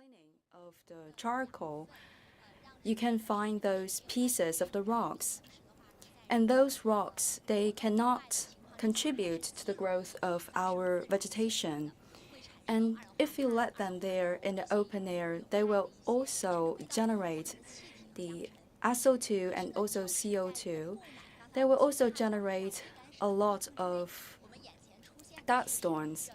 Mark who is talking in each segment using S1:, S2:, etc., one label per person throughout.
S1: cleaning of the charcoal, you can find those pieces of the rocks. And those rocks, they cannot contribute to the growth of our vegetation. And if you let them there in the open air, they will also generate the SO2 and also CO2. They will also generate a lot of dust storms.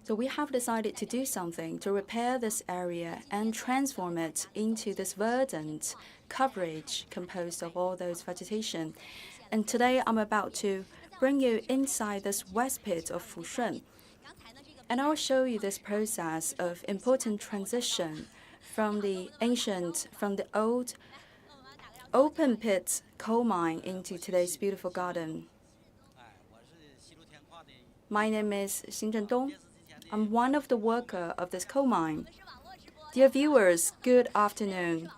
S1: So we have decided to do something to repair this area and transform it into this verdant coverage composed of all those vegetation. And today I'm about to bring you inside this west pit of Fushun. And I'll show you this process of important transition from the old open pit coal mine into today's beautiful garden. My name is Xin Zhendong. I'm one of the workers of this coal mine. Dear viewers, good afternoon.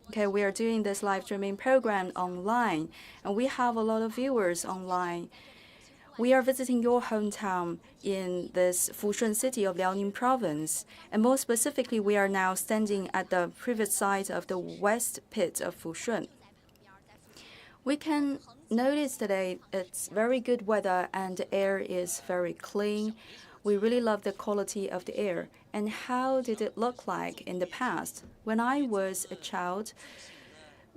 S1: Okay, we are doing this live streaming program online, and we have a lot of viewers online. We are visiting your hometown in this Fushun City of Liaoning province, and more specifically, we are now standing at the previous site of the west pit of Fushun. We can notice today it's very good weather and the air is very clean. We really love the quality of the air. And how did it look like in the past? When I was a child,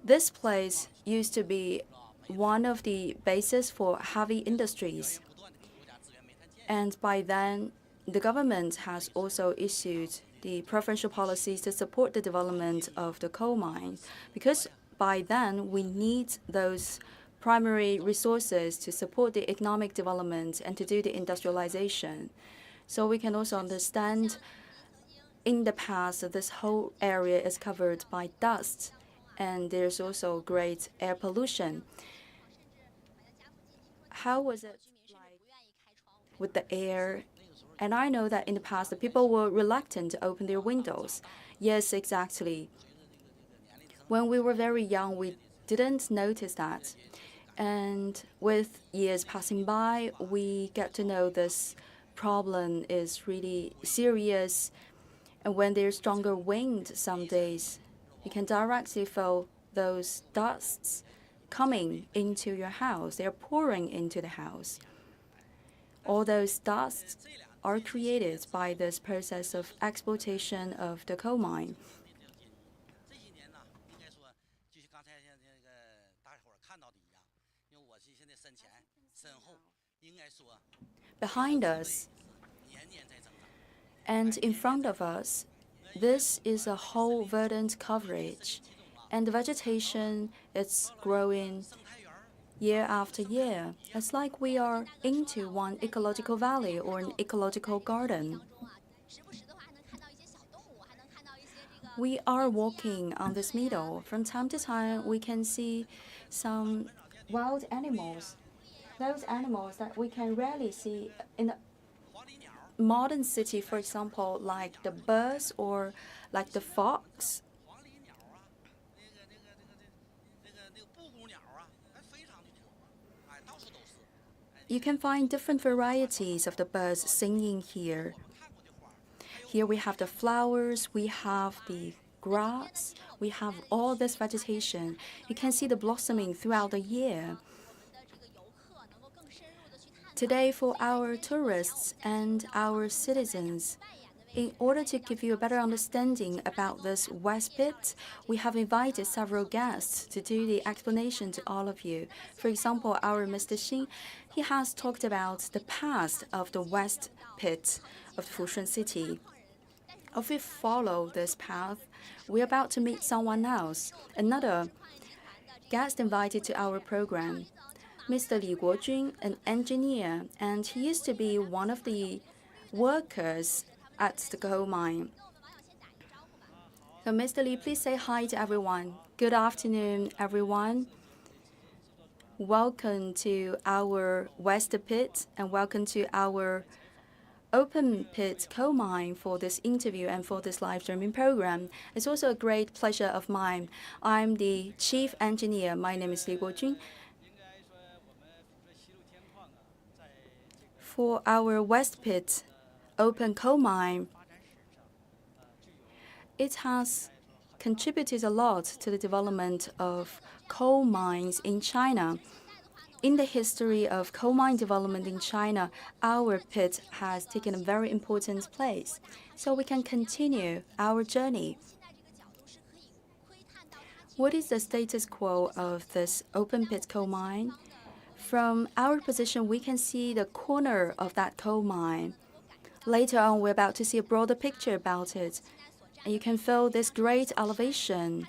S1: this place used to be one of the bases for heavy industries. And by then, the government has also issued the preferential policies to support the development of the coal mine, because by then we need those primary resources to support the economic development and to do the industrialization. So we can also understand in the past that this whole area is covered by dust, and there's also great air pollution. How was it like with the air? And I know that in the past, the people were reluctant to open their windows. Yes, exactly. When we were very young, we didn't notice that. And with years passing by, we get to know this problem is really serious. And when there's stronger wind some days, you can directly feel those dusts coming into your house. They're pouring into the house. All those dusts are created by this process of exploitation of the coal mine. Behind us and in front of us, this is a whole verdant coverage, and the vegetation is growing year after year. It's like we are into one ecological valley or an ecological garden. We are walking on this meadow. From time to time, we can see some wild animals. Those animals that we can rarely see in a modern city, for example, like the birds or like the fox. You can find different varieties of the birds singing here. Here we have the flowers, we have the grass, we have all this vegetation. You can see the blossoming throughout the year. Today, for our tourists and our citizens, in order to give you a better understanding about this west pit, we have invited several guests to do the explanation to all of you. For example, our Mr. Xin, he has talked about the past of the west pit of Fushun City. If we follow this path, we're about to meet someone else, another guest invited to our program. Mr. Li Guojun, an engineer, and he used to be one of the workers at the coal mine. So, Mr. Li, please say hi to everyone. Good afternoon, everyone. Welcome to our West Pit and welcome to our open pit coal mine for this interview and for this live streaming program. It's also a great pleasure of mine. I'm the chief engineer. My name is Li Guojun. For our West Pit open coal mine, it has contributed a lot to the development of coal mines in China. In the history of coal mine development in China, our pit has taken a very important place. So we can continue our journey. What is the status quo of this open pit coal mine? From our position, we can see the corner of that coal mine. Later on, we're about to see a broader picture about it. And you can feel this great elevation.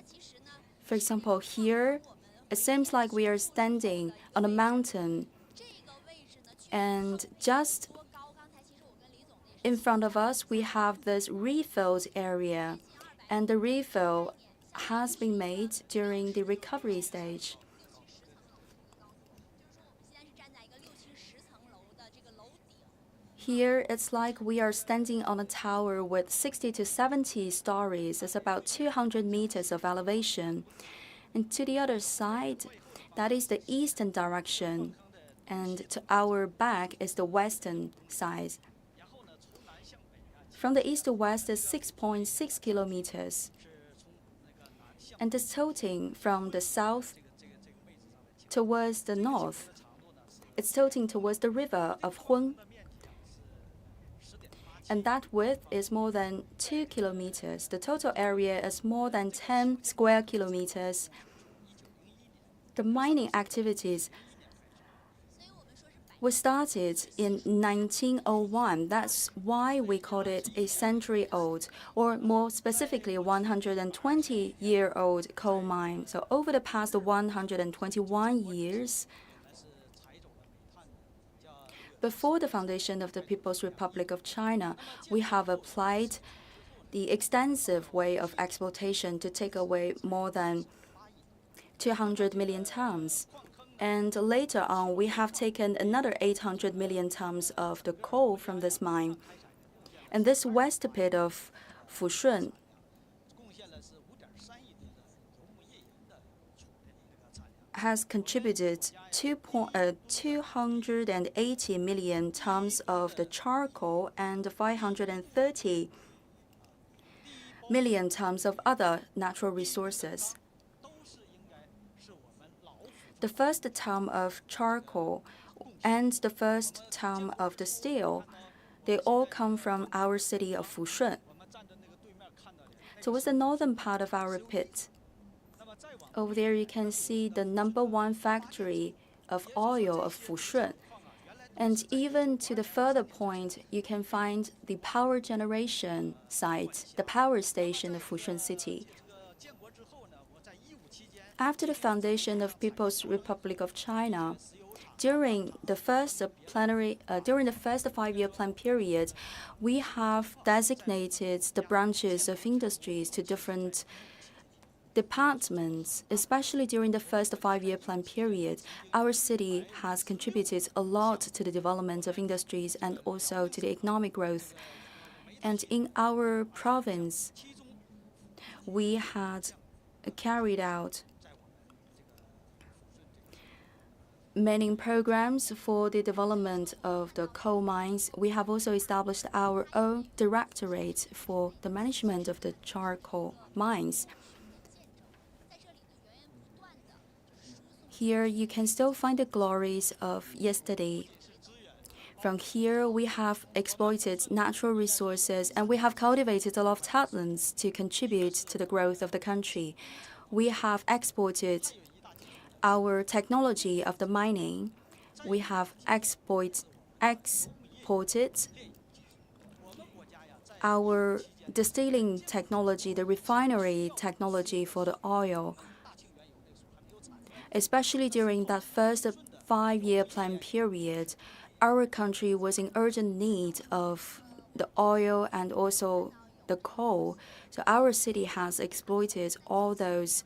S1: For example, here, it seems like we are standing on a mountain. And just in front of us, we have this refilled area. And the refill has been made during the recovery stage. Here, it's like we are standing on a tower with 60 to 70 stories. It's about 200 meters of elevation. And to the other side, that is the eastern direction. And to our back is the western side. From the east to west is 6.6 kilometers. And it's tilting from the south towards the north. It's tilting towards the river of Hun. And that width is more than 2 kilometers. The total area is more than 10 square kilometers. The mining activities were started in 1901. That's why we call it a century-old, or more specifically, a 120-year-old coal mine. So over the past 121 years, before the foundation of the People's Republic of China, we have applied the extensive way of exploitation to take away more than 200 million tons. And later on, we have taken another 800 million tons of the coal from this mine. And this west pit of Fushun has contributed 280 million tons of the charcoal and 530 million tons of other natural resources. The first ton of charcoal and the first ton of the steel, they all come from our city of Fushun. Towards the northern part of our pit, over there you can see the #1 factory of oil of Fushun. And even to the further point, you can find the power generation site, the power station of Fushun City. After the foundation of People's Republic of China, during the first 5-year plan period, we have designated the branches of industries to different departments. Especially during the first 5-year plan period, our city has contributed a lot to the development of industries and also to the economic growth. And in our province, we had carried out many programs for the development of the coal mines. We have also established our own directorate for the management of the charcoal mines. Here you can still find the glories of yesterday. From here, we have exploited natural resources and we have cultivated a lot of talents to contribute to the growth of the country. We have exported our technology of the mining. We have exported our distilling technology, the refinery technology for the oil. Especially during that first 5-year plan period, our country was in urgent need of the oil and also the coal. So our city has exploited all those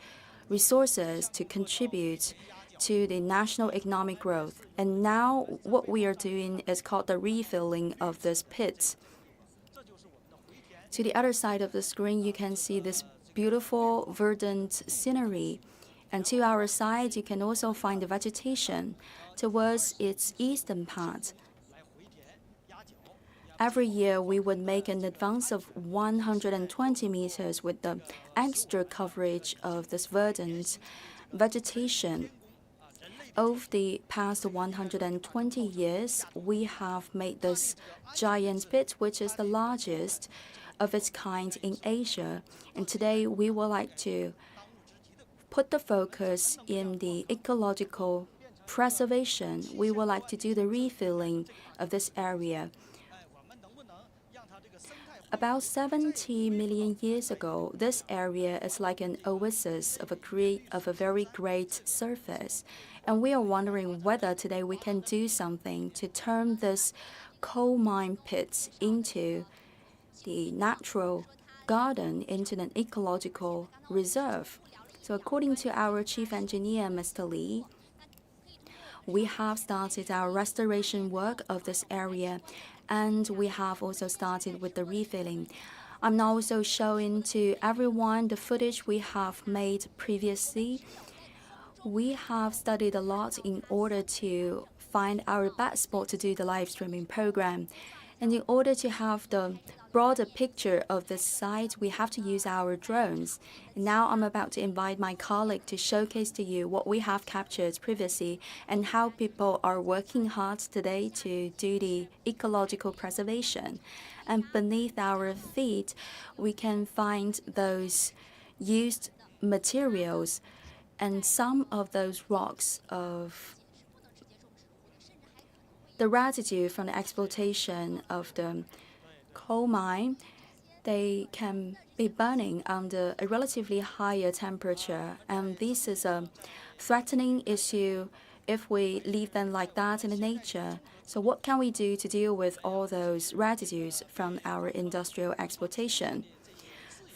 S1: resources to contribute to the national economic growth. And now what we are doing is called the refilling of this pit. To the other side of the screen, you can see this beautiful verdant scenery. And to our side, you can also find the vegetation towards its eastern part. Every year, we would make an advance of 120 meters with the extra coverage of this verdant vegetation. Over the past 120 years, we have made this giant pit, which is the largest of its kind in Asia. And today, we would like to put the focus in the ecological preservation. We would like to do the refilling of this area. About 70 million years ago, this area is like an oasis of a very great surface. And we are wondering whether today we can do something to turn this coal mine pit into the natural garden, into an ecological reserve. So according to our chief engineer, Mr. Li, we have started our restoration work of this area, and we have also started with the refilling. I'm now also showing to everyone the footage we have made previously. We have studied a lot in order to find our best spot to do the live streaming program. And in order to have the broader picture of this site, we have to use our drones. Now I'm about to invite my colleague to showcase to you what we have captured previously and how people are working hard today to do the ecological preservation. And beneath our feet, we can find those used materials and some of those rocks of the residue from the exploitation of the coal mine. They can be burning under a relatively higher temperature, and this is a threatening issue if we leave them like that in the nature. So what can we do to deal with all those residues from our industrial exploitation?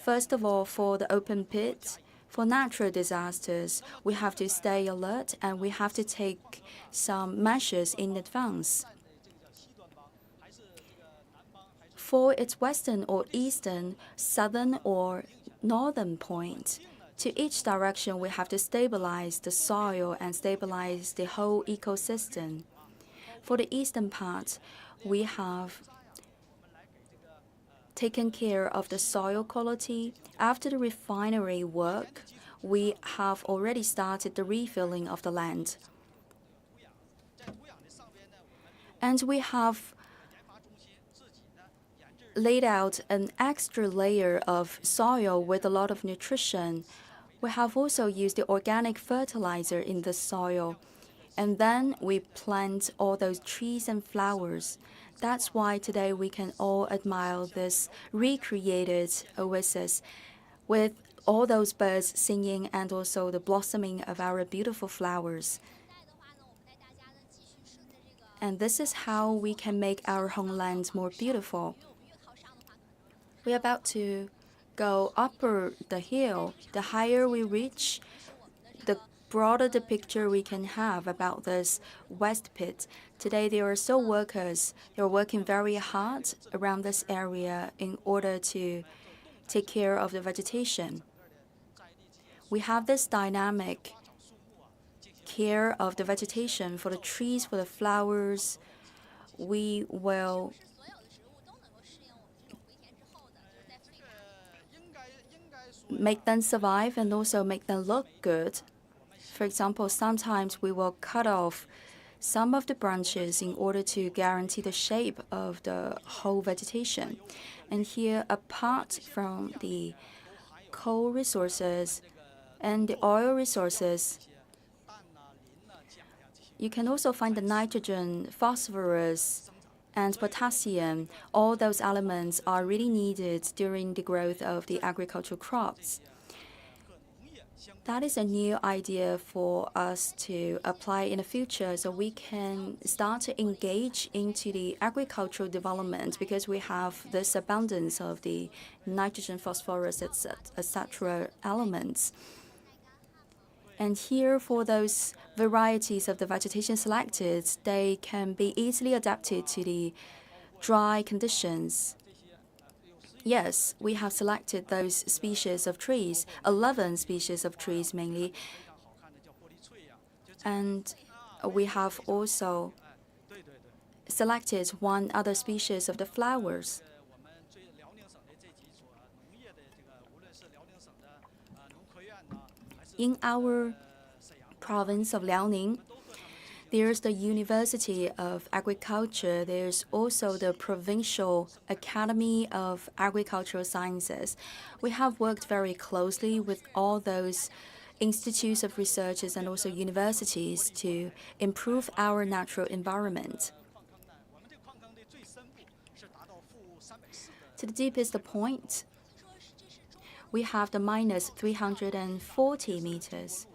S1: First of all, for the open pit, for natural disasters, we have to stay alert and we have to take some measures in advance. For its western or eastern, southern or northern point, to each direction we have to stabilize the soil and stabilize the whole ecosystem. For the eastern part, we have taken care of the soil quality. After the refinery work, we have already started the refilling of the land. And we have laid out an extra layer of soil with a lot of nutrition. We have also used the organic fertilizer in the soil. And then we plant all those trees and flowers. That's why today we can all admire this recreated oasis with all those birds singing and also the blossoming of our beautiful flowers. And this is how we can make our homeland more beautiful. We're about to go upper the hill. The higher we reach, the broader the picture we can have about this west pit. Today, there are still workers. They're working very hard around this area in order to take care of the vegetation. We have this dynamic care of the vegetation for the trees, for the flowers. We will make them survive and also make them look good. For example, sometimes we will cut off some of the branches in order to guarantee the shape of the whole vegetation. And here, apart from the coal resources and the oil resources, you can also find the nitrogen, phosphorus, and potassium. All those elements are really needed during the growth of the agricultural crops. That is a new idea for us to apply in the future, so we can start to engage into the agricultural development because we have this abundance of the nitrogen, phosphorus, etc. elements. And here, for those varieties of the vegetation selected, they can be easily adapted to the dry conditions. Yes, we have selected those species of trees, 11 species of trees mainly. And we have also selected one other species of the flowers. In our province of Liaoning, there's the University of Agriculture. There's also the Provincial Academy of Agricultural Sciences. We have worked very closely with all those institutes of researches and also universities to improve our natural environment. To the deepest point, we have the minus 340 meters.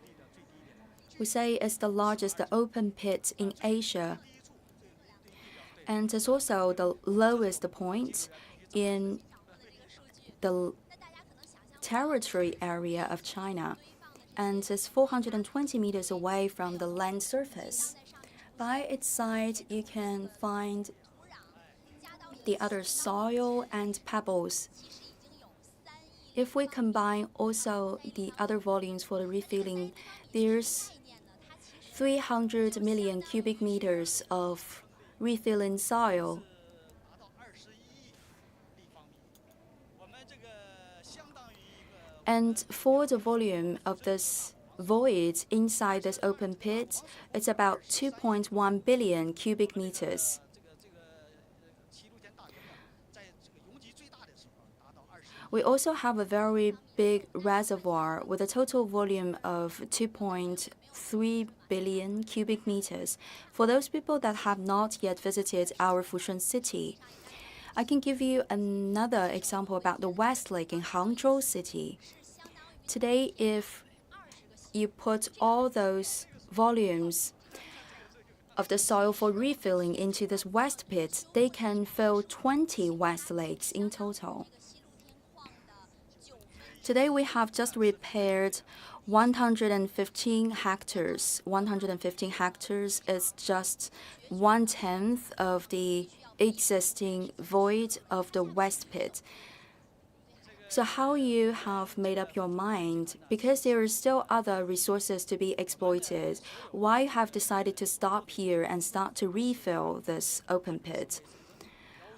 S1: We say it's the largest open pit in Asia, and it's also the lowest point in the territory area of China, and it's 420 meters away from the land surface. By its side, you can find the other soil and pebbles. If we combine also the other volumes for the refilling, there's 300 million cubic meters of refilling soil. And for the volume of this void inside this open pit, it's about 2.1 billion cubic meters. We also have a very big reservoir with a total volume of 2.3 billion cubic meters. For those people that have not yet visited our Fushun City, I can give you another example about the West Lake in Hangzhou City. Today, if you put all those volumes of the soil for refilling into this West pit, they can fill 20 West Lakes in total. Today, we have just repaired 115 hectares. 115 hectares is just 1/10 of the existing void of the West pit. So how you have made up your mind, because there are still other resources to be exploited, why you have decided to stop here and start to refill this open pit?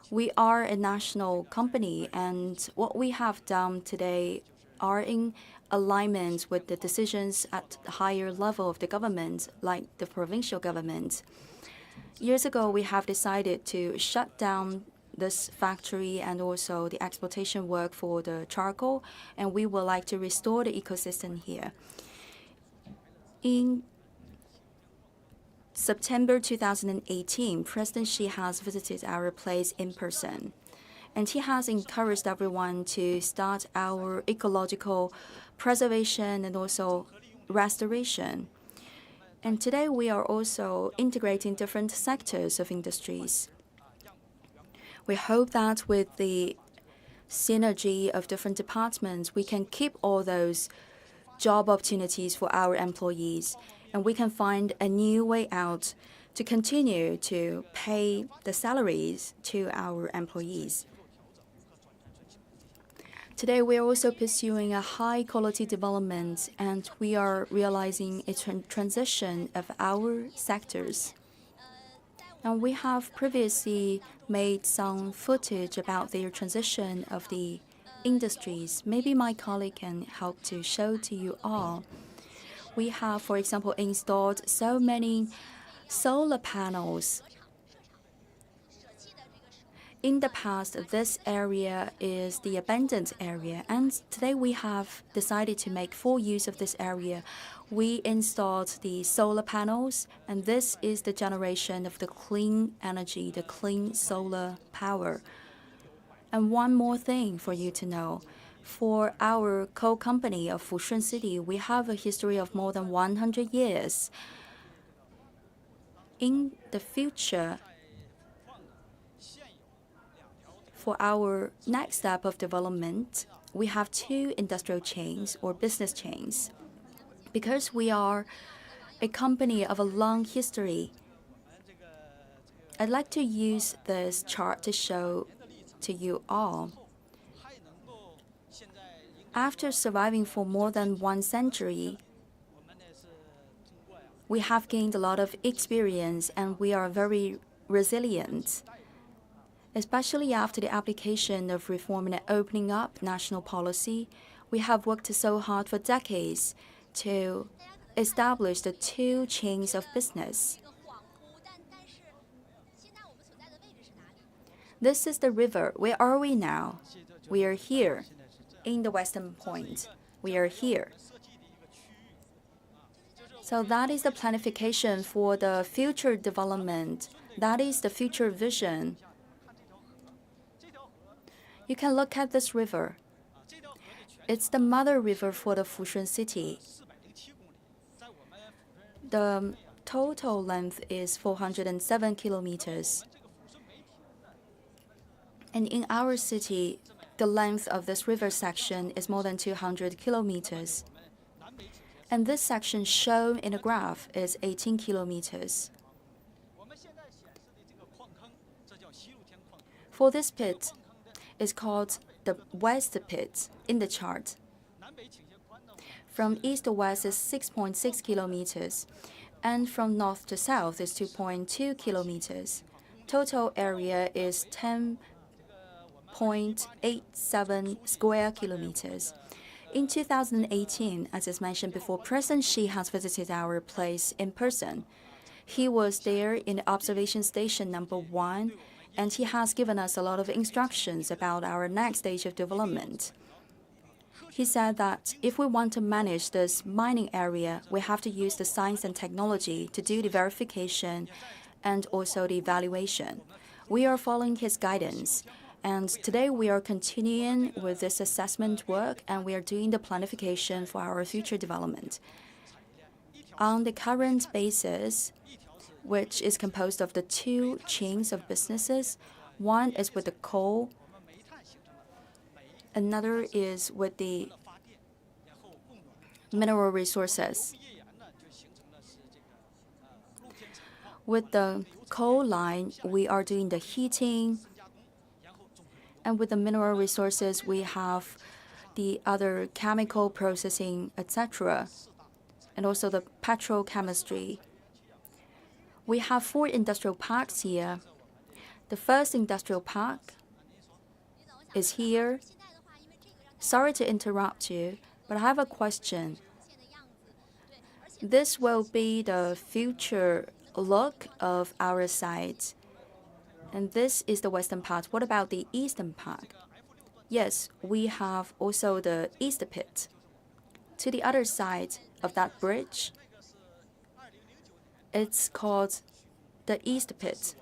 S1: We are a national company, and what we have done today are in alignment with the decisions at the higher level of the government, like the provincial government. Years ago, we have decided to shut down this factory and also the exploitation work for the charcoal, and we would like to restore the ecosystem here. In September 2018, President Xi has visited our place in person, and he has encouraged everyone to start our ecological preservation and also restoration. And today we are also integrating different sectors of industries. We hope that with the synergy of different departments, we can keep all those job opportunities for our employees, and we can find a new way out to continue to pay the salaries to our employees. Today, we are also pursuing a high-quality development, and we are realizing a transition of our sectors. And we have previously made some footage about their transition of the industries. Maybe my colleague can help to show to you all. We have, for example, installed so many solar panels. In the past, this area is the abandoned area, and today we have decided to make full use of this area. We installed the solar panels, and this is the generation of the clean energy, the clean solar power. And one more thing for you to know. For our coal company of Fushun City, we have a history of more than 100 years. In the future, for our next step of development, we have two industrial chains or business chains. Because we are a company of a long history, I'd like to use this chart to show to you all. After surviving for more than 1 century, we have gained a lot of experience, and we are very resilient, especially after the application of reform and opening up national policy. We have worked so hard for decades to establish the two chains of business. This is the river. Where are we now? We are here in the western point. We are here. So that is the planification for the future development. That is the future vision. You can look at this river. It's the mother river for the Fushun City. The total length is 407 kilometers. And in our city, the length of this river section is more than 200 kilometers. And this section shown in the graph is 18 kilometers. For this pit, it's called the West Pit in the chart. From east to west is 6.6 kilometers, and from north to south is 2.2 kilometers. Total area is 10.87 square kilometers. In 2018, as is mentioned before, President Xi has visited our place in person. He was there in observation station number 1, and he has given us a lot of instructions about our next stage of development. He said that if we want to manage this mining area, we have to use the science and technology to do the verification and also the evaluation. We are following his guidance, and today we are continuing with this assessment work, and we are doing the planification for our future development. On the current basis, which is composed of the two chains of businesses, one is with the coal, another is with the mineral resources. With the coal line, we are doing the heating, and with the mineral resources, we have the other chemical processing, etc., and also the petrochemistry. We have 4 industrial parks here. The first industrial park is here. Sorry to interrupt you, but I have a question. This will be the future look of our site. And this is the western part. What about the eastern part? Yes, we have also the east pit. To the other side of that bridge, it's called the East Pit.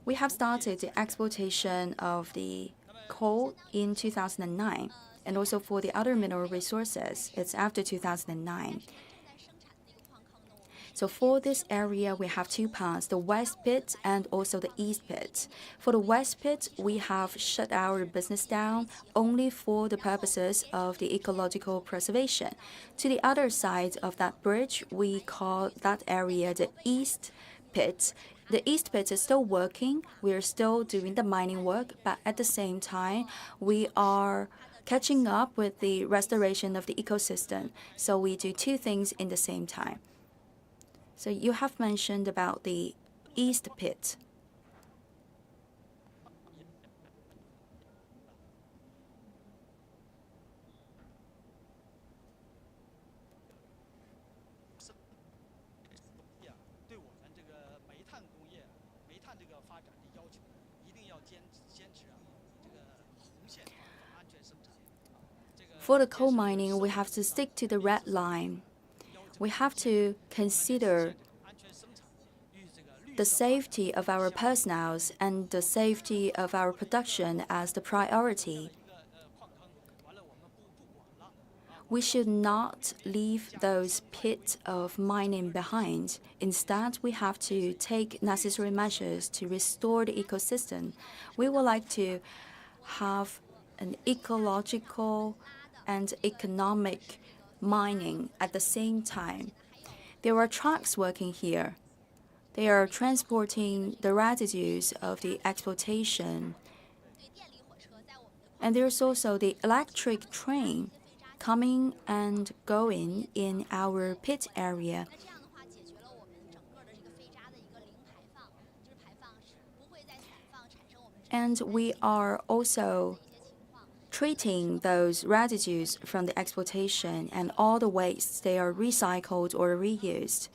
S1: We have started the exploitation of the coal in 2009, and also for the other mineral resources, it's after 2009. So for this area, we have 2 parts, the West Pit and also the East Pit. For the West Pit, we have shut our business down only for the purposes of the ecological preservation. To the other side of that bridge, we call that area the East Pit. The East Pit is still working. We are still doing the mining work, but at the same time, we are catching up with the restoration of the ecosystem. So we do 2 things in the same time. So you have mentioned about the East Pit. For the coal mining, we have to stick to the red line. We have to consider the safety of our personnel and the safety of our production as the priority. We should not leave those pits of mining behind. Instead, we have to take necessary measures to restore the ecosystem. We would like to have an ecological and economic mining at the same time. There are trucks working here. They are transporting the residues of the exploitation. And there's also the electric train coming and going in our pit area. And we are also treating those residues from the exploitation, and all the wastes, they are recycled or reused.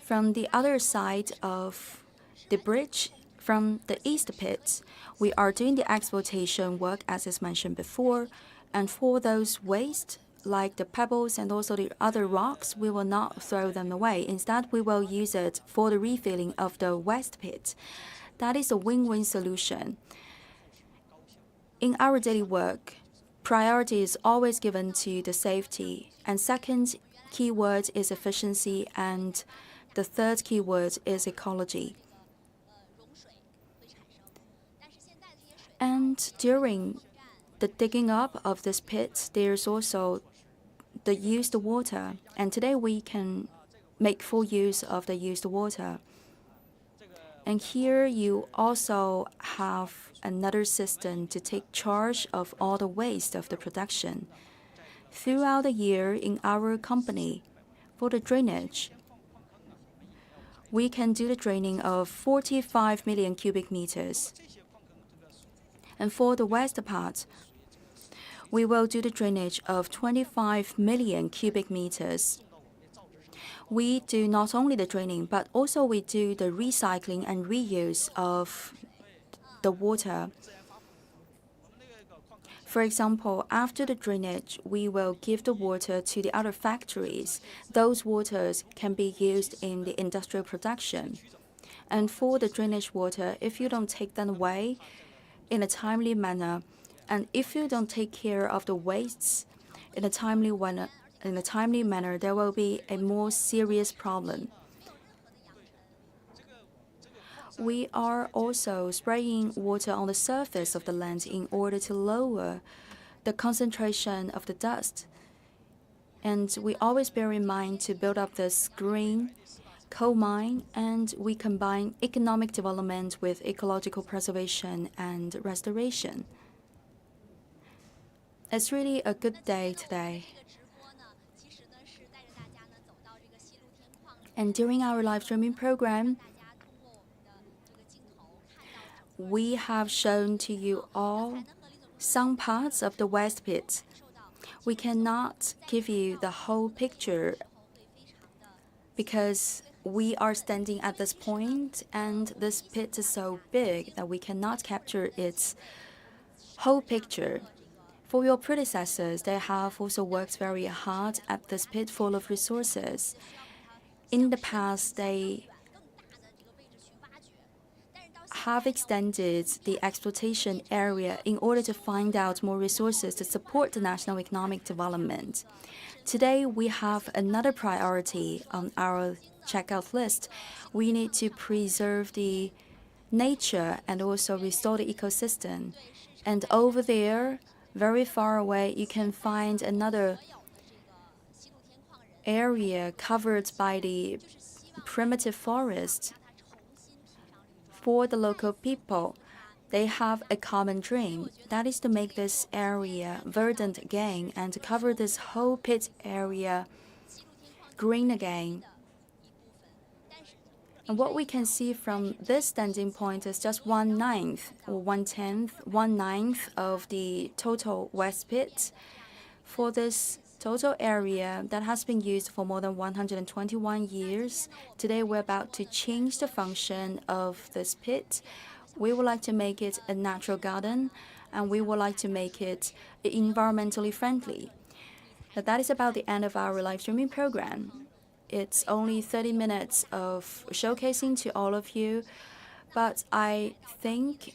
S1: From the other side of the bridge, from the east pit, we are doing the exploitation work as is mentioned before, and for those waste, like the pebbles and also the other rocks, we will not throw them away. Instead, we will use it for the refilling of the west pit. That is a win-win solution. In our daily work, priority is always given to the safety, and second keyword is efficiency, and the third keyword is ecology. And during the digging up of this pit, there's also the used water, and today we can make full use of the used water. And here you also have another system to take charge of all the waste of the production. Throughout the year in our company, for the drainage, we can do the draining of 45 million cubic meters. And for the west part, we will do the drainage of 25 million cubic meters. We do not only the draining, but also we do the recycling and reuse of the water. For example, after the drainage, we will give the water to the other factories. Those waters can be used in the industrial production. And for the drainage water, if you don't take them away in a timely manner, and if you don't take care of the wastes in a timely manner, there will be a more serious problem. We are also spraying water on the surface of the land in order to lower the concentration of the dust. And we always bear in mind to build up this green coal mine, and we combine economic development with ecological preservation and restoration. It's really a good day today. And during our live streaming program, we have shown to you all some parts of the West Pit. We cannot give you the whole picture because we are standing at this point, and this pit is so big that we cannot capture its whole picture. For your predecessors, they have also worked very hard at this pit full of resources. In the past, they have extended the exploitation area in order to find out more resources to support the national economic development. Today, we have another priority on our checkout list. We need to preserve the nature and also restore the ecosystem. And over there, very far away, you can find another area covered by the primitive forest. For the local people, they have a common dream. That is to make this area verdant again and to cover this whole pit area green again. And what we can see from this standing point is just 1/9 or 1/10, 1/9 of the total West Pit. For this total area that has been used for more than 121 years, today we're about to change the function of this pit. We would like to make it a natural garden, and we would like to make it environmentally friendly. Now, that is about the end of our live streaming program. It's only 30 minutes of showcasing to all of you, but I think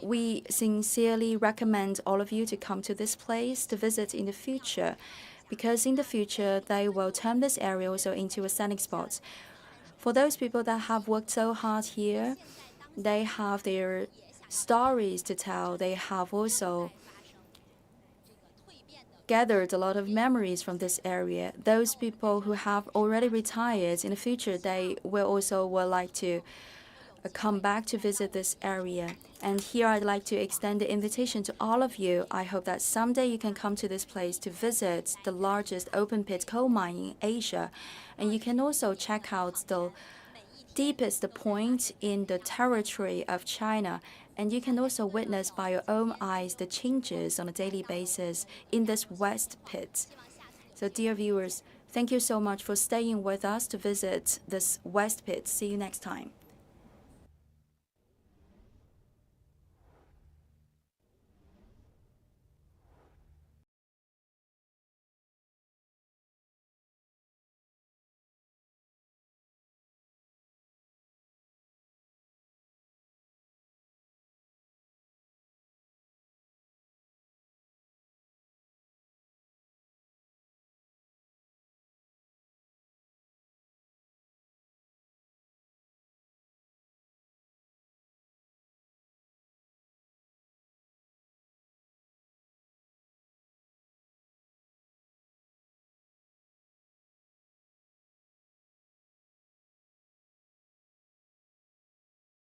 S1: we sincerely recommend all of you to come to this place to visit in the future, because in the future they will turn this area also into a scenic spot. For those people that have worked so hard here, they have their stories to tell. They have also gathered a lot of memories from this area. Those people who have already retired, in the future, they will also like to come back to visit this area. And here I'd like to extend the invitation to all of you. I hope that someday you can come to this place to visit the largest open pit coal mine in Asia. And you can also check out the deepest point in the territory of China. And you can also witness by your own eyes the changes on a daily basis in this West Pit. So, dear viewers, thank you so much for staying with us to visit this West Pit. See you next time.